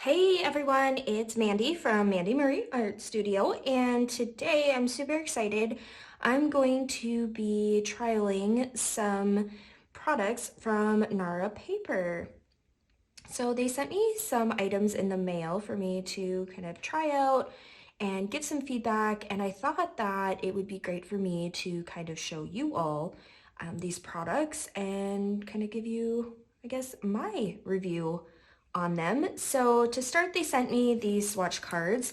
Hey everyone, it's Mandy from Mandy Murray Art Studio, and today I'm super excited. I'm going to be trialing some products from NARA Paper. So they sent me some items in the mail for me to kind of try out and get some feedback, and I thought that it would be great for me to kind of show you all these products and kind of give you, I guess, my review on them. So to start, they sent me these swatch cards,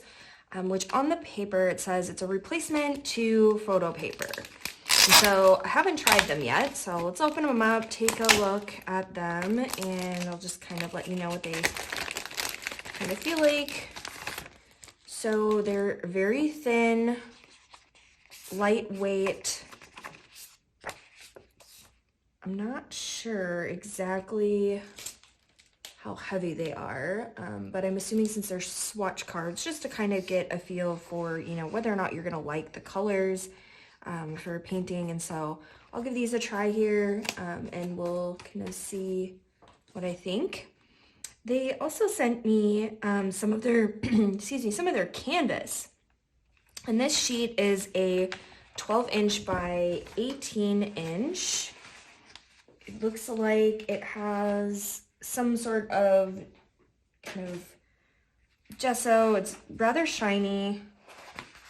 which on the paper it says it's a replacement to photo paper. And so I haven't tried them yet, so let's open them up, take a look at them, and I'll just kind of let you know what they kind of feel like. So they're very thin, lightweight. I'm not sure exactly how heavy they are, but I'm assuming since they're swatch cards, just to kind of get a feel for, whether or not you're gonna like the colors for painting. And so I'll give these a try here, and we'll kind of see what I think. They also sent me some of their, some of their canvas. And this sheet is a 12-inch by 18-inch. It looks like it has some sort of kind of gesso. It's rather shiny.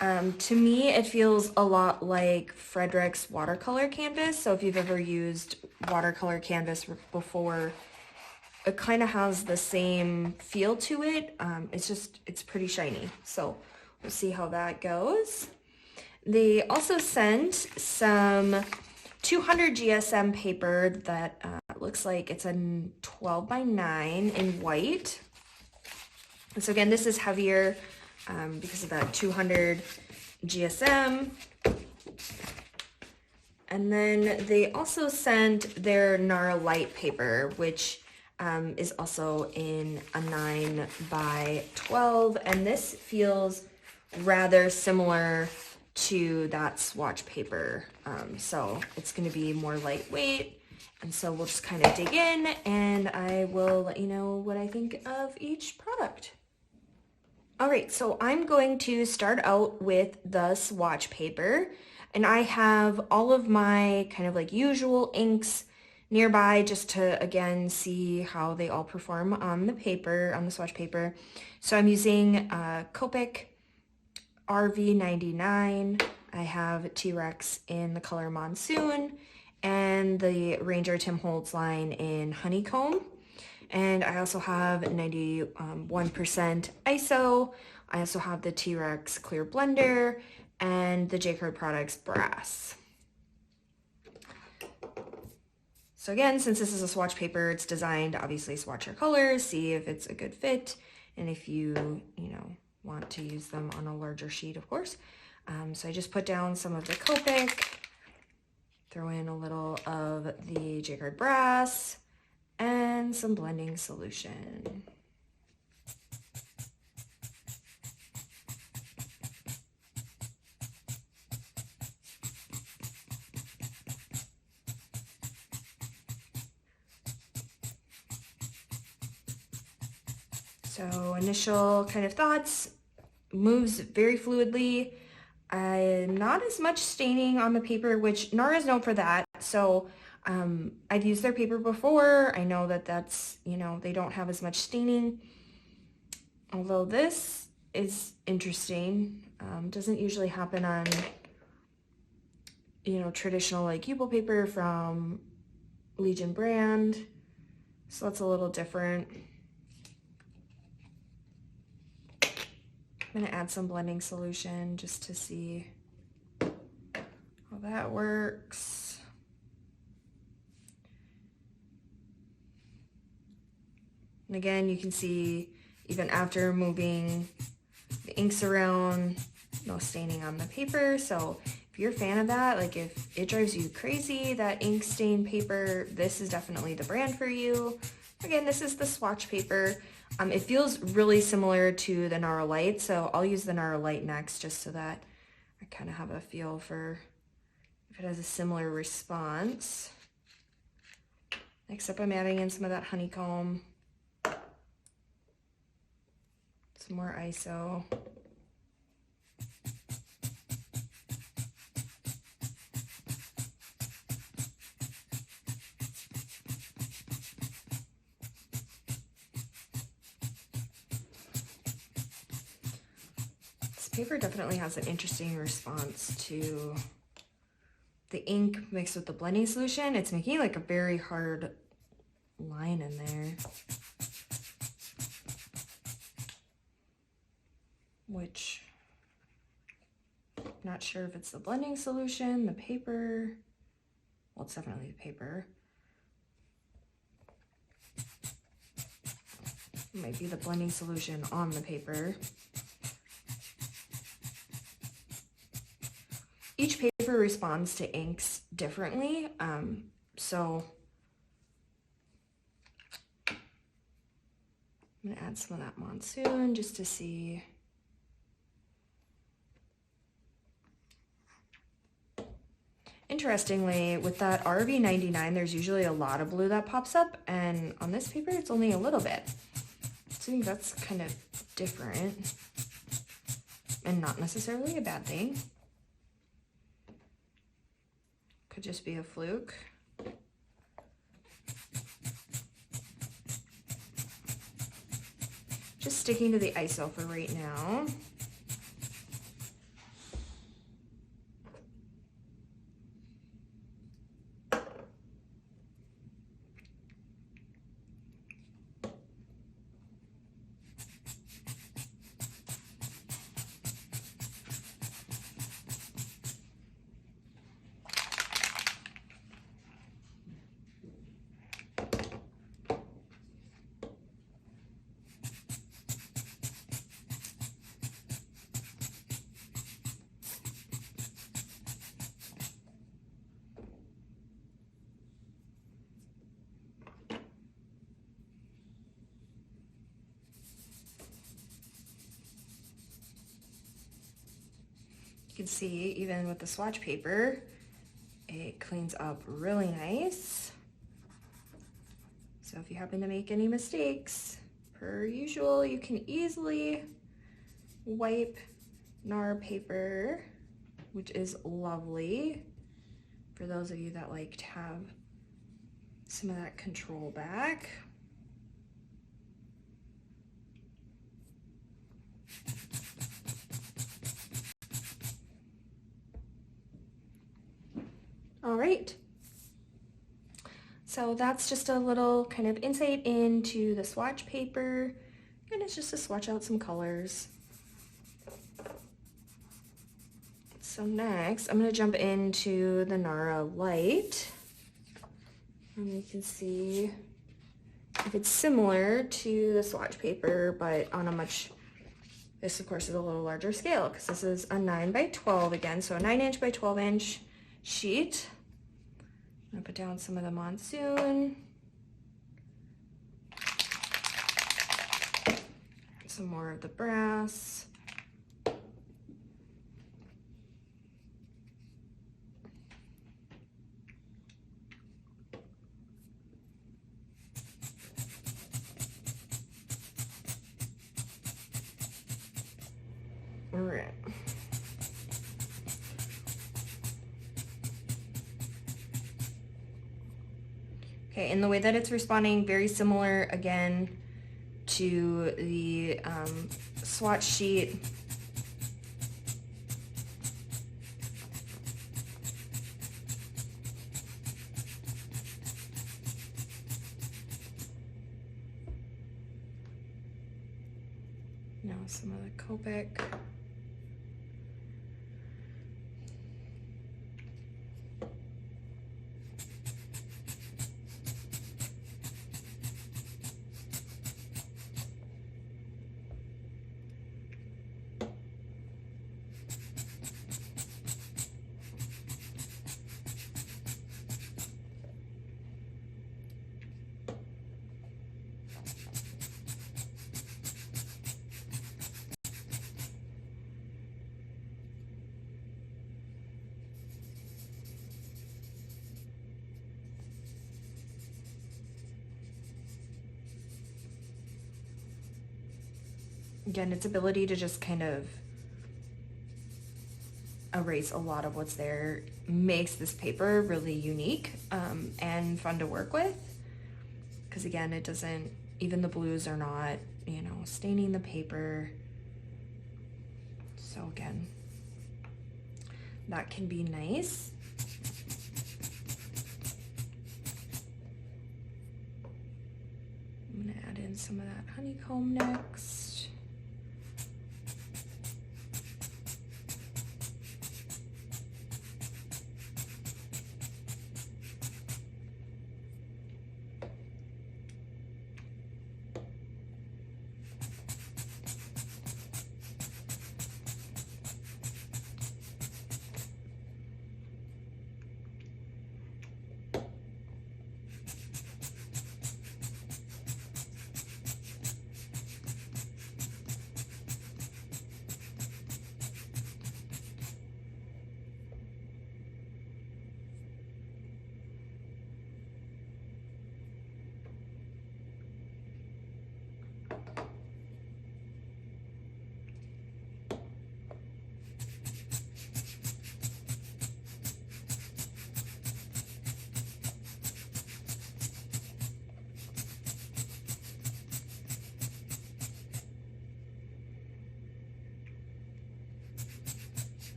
To me, it feels a lot like Frederick's watercolor canvas. So if you've ever used watercolor canvas before, it kind of has the same feel to it. It's pretty shiny. So we'll see how that goes. They also sent some 200 GSM paper that looks like it's a 12 by 9 in white. And so again, this is heavier because of that 200 GSM. And then they also sent their NARA light paper, which is also in a 9 by 12. And this feels rather similar to that swatch paper. So it's going to be more lightweight. And so we'll just kind of dig in and I will let you know what I think of each product. All right, so I'm going to start out with the swatch paper, and I have all of my kind of like usual inks nearby just to, again, see how they all perform on the paper, on the swatch paper. So I'm using Copic RV99. I have T-Rex in the color Monsoon and the Ranger Tim Holtz line in Honeycomb. And I also have 91% ISO. I also have the T-Rex Clear Blender and the J.Crew Products Brass. So again, since this is a swatch paper, it's designed to obviously swatch your colors, see if it's a good fit, and if you want to use them on a larger sheet, of course. So I just put down some of the Copic, throw in a little of the J.Crew Brass, and some blending solution. So initial kind of thoughts, moves very fluidly. Not as much staining on the paper, which NARA is known for that. So I've used their paper before. I know that that's, they don't have as much staining. Although this is interesting. Doesn't usually happen on, traditional like Yupo paper from Legion brand. So that's a little different. I'm gonna add some blending solution just to see how that works. And again, you can see even after moving the inks around, no staining on the paper. So if you're a fan of that, like if it drives you crazy, that ink stain paper, this is definitely the brand for you. Again, this is the swatch paper. It feels really similar to the NARA Light, so I'll use the NARA Light next just so that I kind of have a feel for if it has a similar response. Next up, I'm adding in some of that honeycomb. Some more ISO. This paper definitely has an interesting response to the ink mixed with the blending solution. It's making like a very hard line in there, which I'm not sure if it's the blending solution, the paper. Well, it's definitely the paper. It might be the blending solution on the paper. Each paper responds to inks differently, so I'm gonna add some of that Monsoon just to see. Interestingly, with that RV99, there's usually a lot of blue that pops up, and on this paper, it's only a little bit. So I think that's kind of different and not necessarily a bad thing. Could just be a fluke. Just sticking to the ISO for right now. You can see even with the swatch paper, it cleans up really nice. So if you happen to make any mistakes, per usual, you can easily wipe NARA paper, which is lovely for those of you that like to have some of that control back. All right, so that's just a little kind of insight into the swatch paper, and it's just to swatch out some colors. So next, I'm gonna jump into the NARA Light, and you can see if it's similar to the swatch paper, but on a much, this of course is a little larger scale, because this is a 9 by 12 again, so a 9" by 12" sheet. I'm gonna put down some of the Monsoon, some more of the brass, all right. Okay, and the way that it's responding, very similar again to the swatch sheet. Now some of the Copic. again, its ability to just kind of erase a lot of what's there makes this paper really unique and fun to work with. Because again, it doesn't, even the blues are not, you know, staining the paper. So again, that can be nice. I'm gonna add in some of that honeycomb next.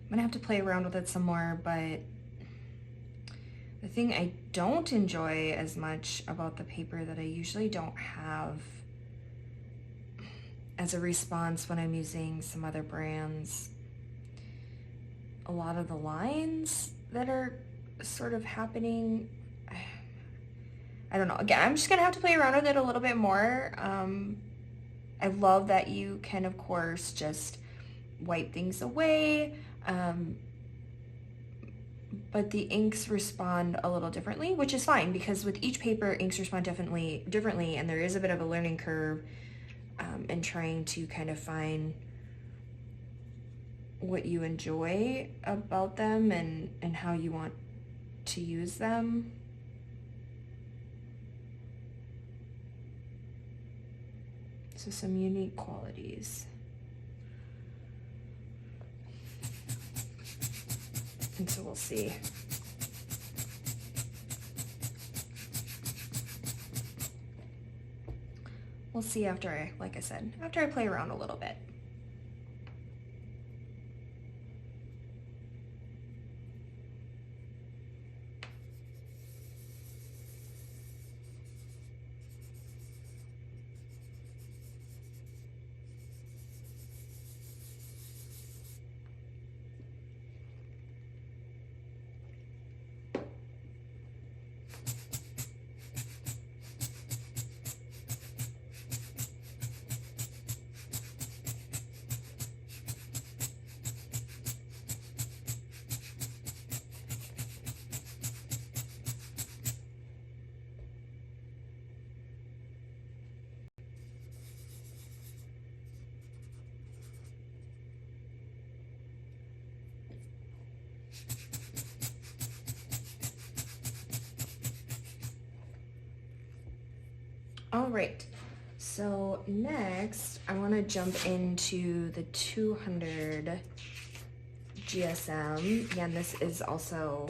I'm gonna have to play around with it some more, but the thing I don't enjoy as much about the paper that I usually don't have as a response when I'm using some other brands, a lot of the lines that are sort of happening, I don't know. Again, I'm just gonna have to play around with it a little bit more. I love that you can, of course, just wipe things away. But the inks respond a little differently, which is fine because with each paper, inks respond differently, and there is a bit of a learning curve in trying to kind of find what you enjoy about them and how you want to use them. So some unique qualities. And so we'll see. We'll see after I, like I said, after I play around a little bit. All right, so next I want to jump into the 200 GSM. Again, this is also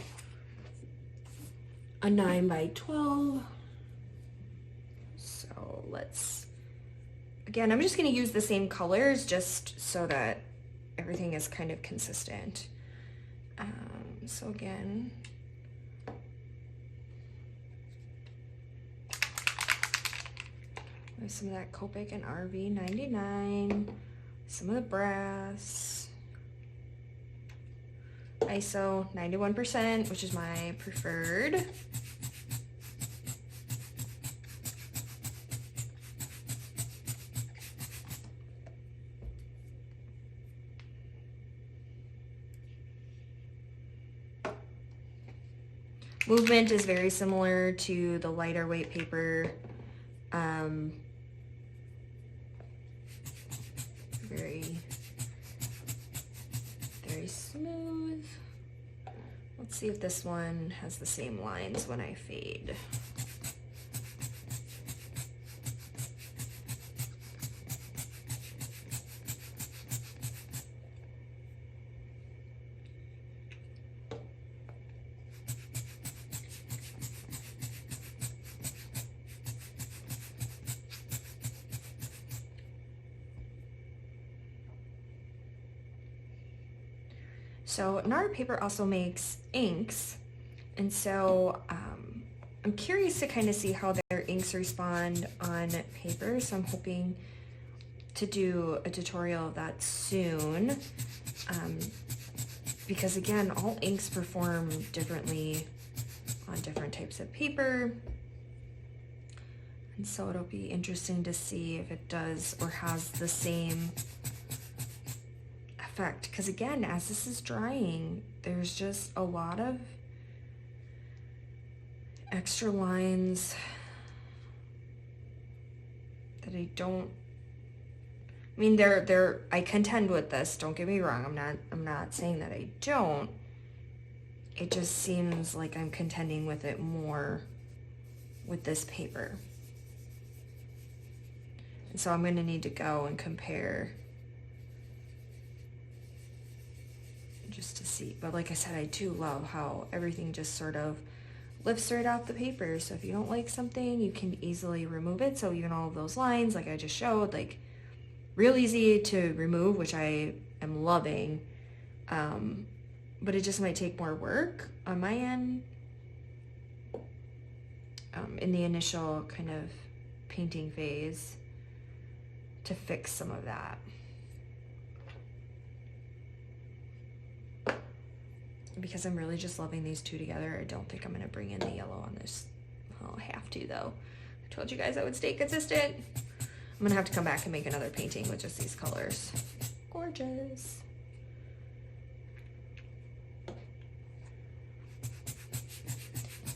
a 9x12. So let's, again, I'm just going to use the same colors just so that everything is kind of consistent. So again, there's some of that Copic and RV99, some of the brass, ISO 91%, which is my preferred. Movement is very similar to the lighter weight paper. Very smooth. Let's see if this one has the same lines when I fade. So NARA Paper also makes inks, and so I'm curious to kind of see how their inks respond on paper, so I'm hoping to do a tutorial of that soon, because again, all inks perform differently on different types of paper, and so it'll be interesting to see if it does or has the same effect, because again, as this is drying, there's just a lot of extra lines that I don't, I mean, I contend with this, don't get me wrong, I'm not saying that I don't. It just seems like I'm contending with it more with this paper. And so I'm going to need to go and compare just to see. But like I said, I do love how everything just sort of lifts right off the paper. So if you don't like something, you can easily remove it. So even all of those lines, like I just showed, like real easy to remove, which I am loving. But it just might take more work on my end in the initial kind of painting phase to fix some of that. Because I'm really just loving these two together, I don't think I'm going to bring in the yellow on this. I'll have to, though. I told you guys I would stay consistent. I'm going to have to come back and make another painting with just these colors. Gorgeous.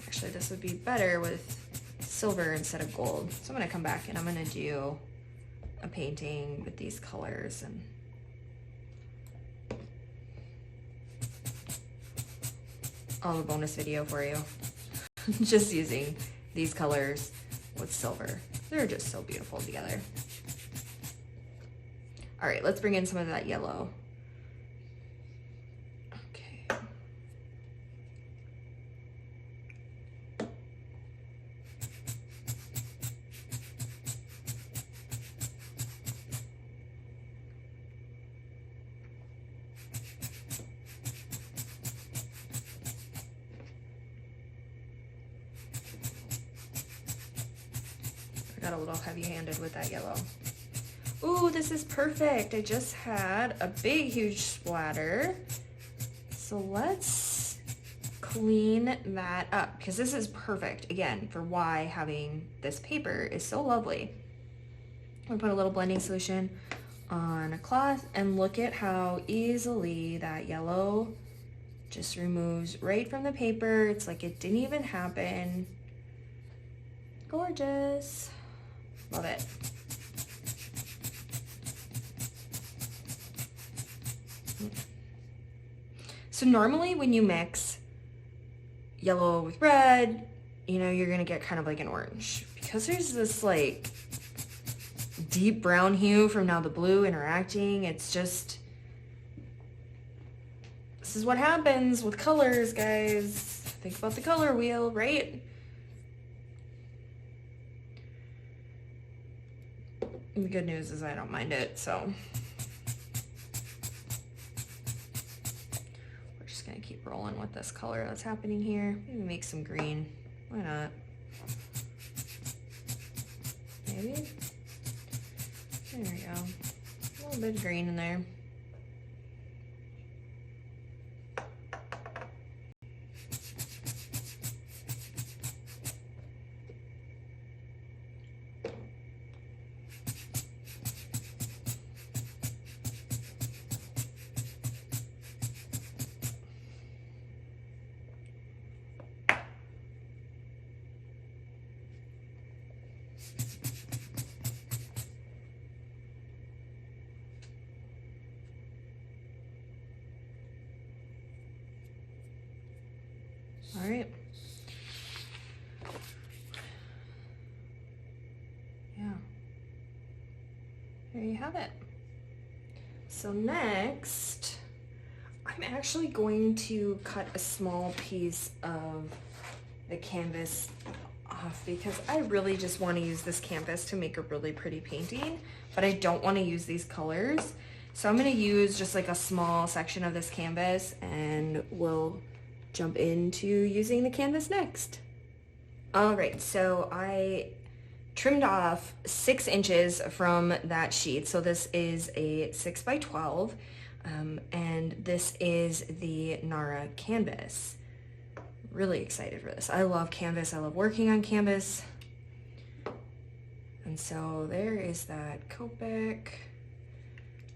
Actually, this would be better with silver instead of gold. So I'm going to come back and I'm going to do a painting with these colors and all the bonus video for you. Just using these colors with silver. They're just so beautiful together. All right, let's bring in some of that yellow. Okay. I got a little heavy-handed with that yellow. Ooh, this is perfect. I just had a big, huge splatter. So let's clean that up because this is perfect, again, for why having this paper is so lovely. I'm gonna put a little blending solution on a cloth and look at how easily that yellow just removes right from the paper. It's like it didn't even happen. Gorgeous. Love it. So normally when you mix yellow with red, you know, you're gonna get kind of like an orange. Because there's this like deep brown hue from now the blue interacting, it's just, this is what happens with colors, guys. Think about the color wheel, right? And the good news is I don't mind it, so. Gonna keep rolling with this color that's happening here. Maybe make some green. Why not? Maybe. There we go. A little bit of green in there. All right. Yeah. There you have it. So next, I'm actually going to cut a small piece of the canvas off because I really just want to use this canvas to make a really pretty painting, but I don't want to use these colors. So I'm going to use just like a small section of this canvas, and we'll jump into using the canvas next. All right, so I trimmed off 6 inches from that sheet. So this is a 6 by 12, and this is the NARA canvas. Really excited for this. I love canvas. I love working on canvas. And so there is that Copic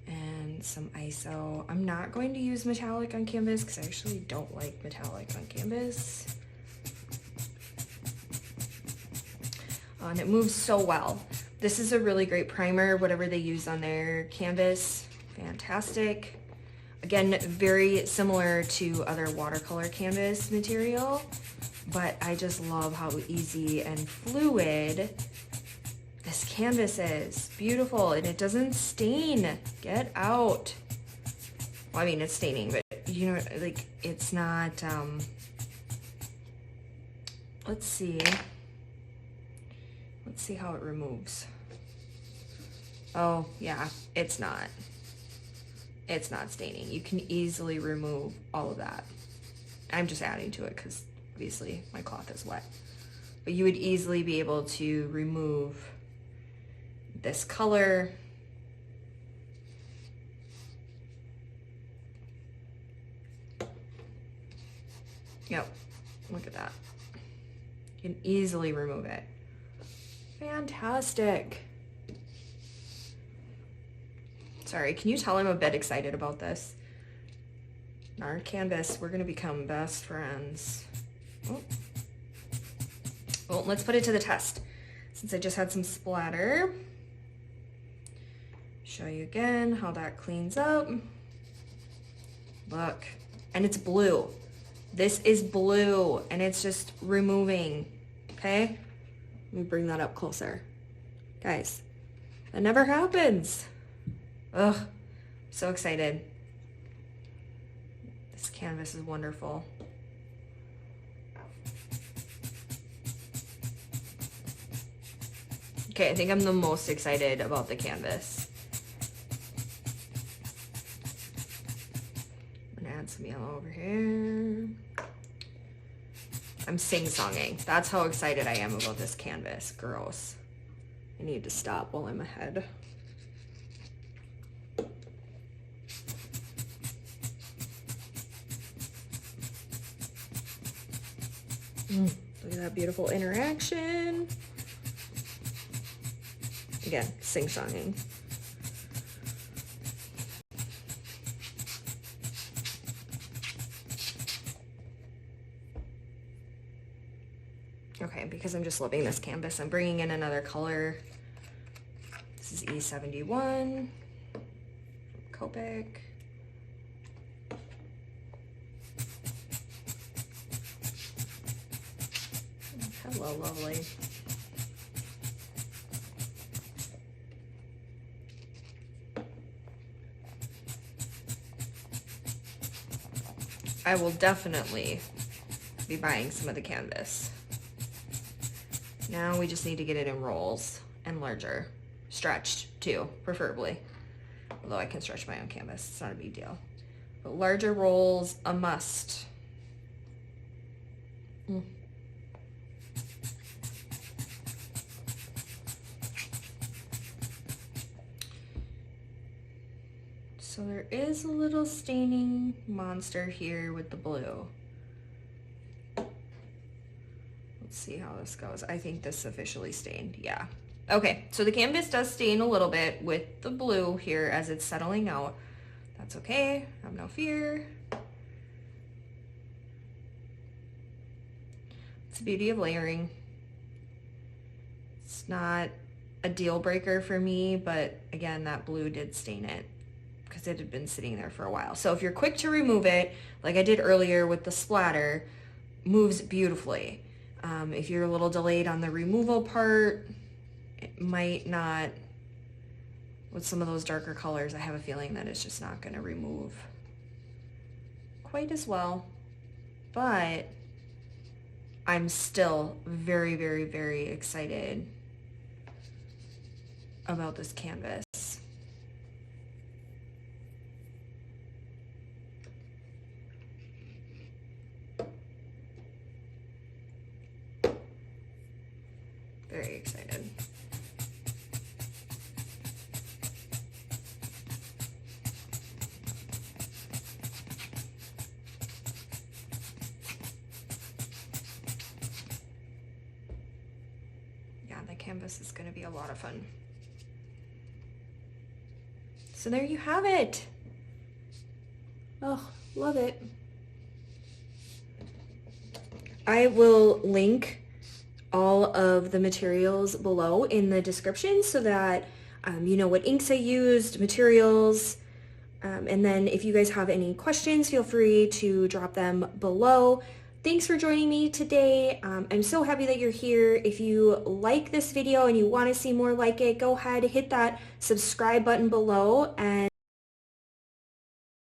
and some ISO. I'm not going to use metallic on canvas because I actually don't like metallic on canvas. And it moves so well. This is a really great primer, whatever they use on their canvas. Fantastic. Again, very similar to other watercolor canvas material, but I just love how easy and fluid this canvas is. Beautiful, and it doesn't stain. Get out. Well, I mean, it's staining, but you know, like, it's not, let's see how it removes. Oh, yeah, it's not staining. You can easily remove all of that. I'm just adding to it because obviously my cloth is wet. But you would easily be able to remove this color. Yep, look at that. You can easily remove it. Fantastic. Sorry, can you tell I'm a bit excited about this? NARA canvas, we're gonna become best friends. Oh. Well, let's put it to the test. Since I just had some splatter. Show you again how that cleans up. Look, and it's blue. This is blue, and it's just removing, okay? Let me bring that up closer. Guys, that never happens. Ugh, so excited. This canvas is wonderful. Okay, I think I'm the most excited about the canvas. I'm gonna add some yellow over here. I'm sing-songing. That's how excited I am about this canvas. Gross. I need to stop while I'm ahead. Look at that beautiful interaction. Again, sing-songing. Okay, because I'm just loving this canvas, I'm bringing in another color. This is E71, Copic. Hello, lovely. I will definitely be buying some of the canvas. Now we just need to get it in rolls and larger. Stretched too, preferably. Although I can stretch my own canvas, it's not a big deal. But larger rolls, a must. So there is a little staining monster here with the blue. Let's see how this goes. I think this officially stained, yeah. Okay, so the canvas does stain a little bit with the blue here as it's settling out. That's okay, have no fear. It's the beauty of layering. It's not a deal breaker for me, but again, that blue did stain it because it had been sitting there for a while. So if you're quick to remove it, like I did earlier with the splatter, moves beautifully. If you're a little delayed on the removal part, it might not, with some of those darker colors, I have a feeling that it's just not going to remove quite as well. But I'm still very, very, very excited about this canvas. Very excited. Yeah, the canvas is going to be a lot of fun. So there you have it. Oh, love it. I will link all of the materials below in the description so that you know what inks I used, materials, and then if you guys have any questions, feel free to drop them below. Thanks for joining me today. I'm so happy that you're here. If you like this video and you want to see more like it, go ahead, hit that subscribe button below, and